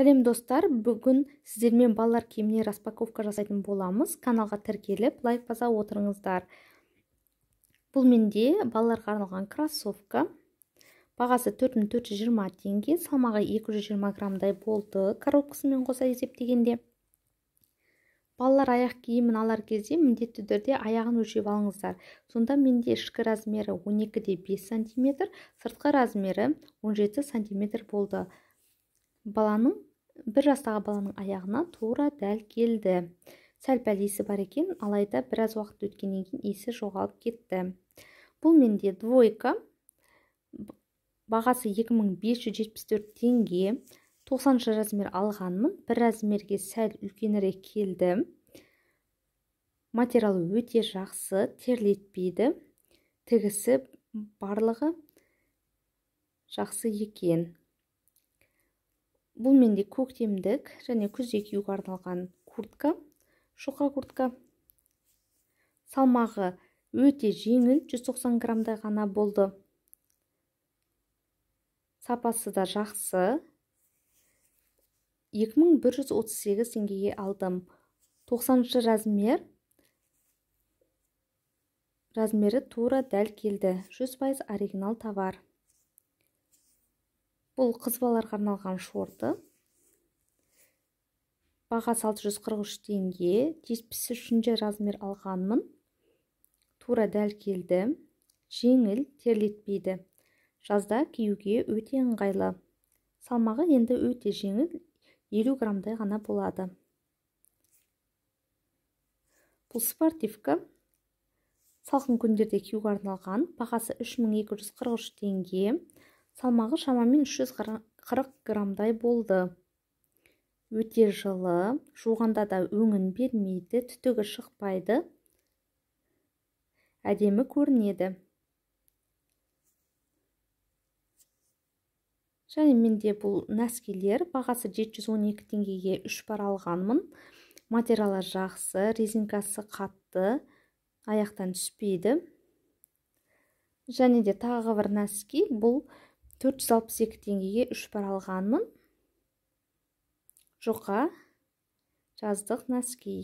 Сәлем достар, бүгін сіздермен балалар киіміне распаковка жасайтын боламыз. Каналға тіркеліп, лайк баса отырыңыздар. Бұл менде балаларға арналған кроссовка. Бағасы 4420 теңге, салмағы 220 граммдай болды. Коробкасымен қоса есептегенде. Балалар аяқ киімін алар кезде міндетті түрде аяғын өлшеп алыңыздар. Сонда менде ішкі размері 12-де 5 см, сыртқы размері 17 см болды. Bir жастағы баланың аяғына тура дәл келді. Сәл-пәл иісі бар екен, алайда біраз уақыт өткеннен кейін иісі жоғалып кетті. Бұл менде двойка. Бағасы 2574 теңге. 90 размер алғанмын. Bir размерге сәл үлкенірек келді. Материалы өте жақсы, терлетпейді. Тігісі барлығы жақсы екен. Бұл менде көктемдік және күзде киюге арналған куртка, шоқа куртка. Салмағы өте жеңіл, 190 граммдай ғана болды. Сапасы да жақсы. 2138 теңгеге алдым. 90 размері тура дәл келді. 100% оригинал товар. Бұл қыз балаларға арналған шорты. Бағасы 643 теңге. 73 размер алғанмын. Тура дәл келді. Жеңіл, терлетпейді. Жазда киюге өте ыңғайлы. Салмағы енді өте жеңіл, 50 граммдай ғана болады. Бұл спортивка. Салқын күндерде киюге арналған. Бағасы 3243 теңге. Салмағы шамамен 340 граммдай болды. Өте жылы, жуғанда да өңін бермейді, түтігі шықпайды. Әдемі көрінеді. Және менде бұл нәскилер. Бағасы 712 теңгеге 3 пар алғанмын. Материалы жақсы, резинкасы қатты, аяқтан түспейді. Және де тағы бір нәски. Бұл 462 теңгеге 3 пар алғанмын. Жұқа жаздық нәски.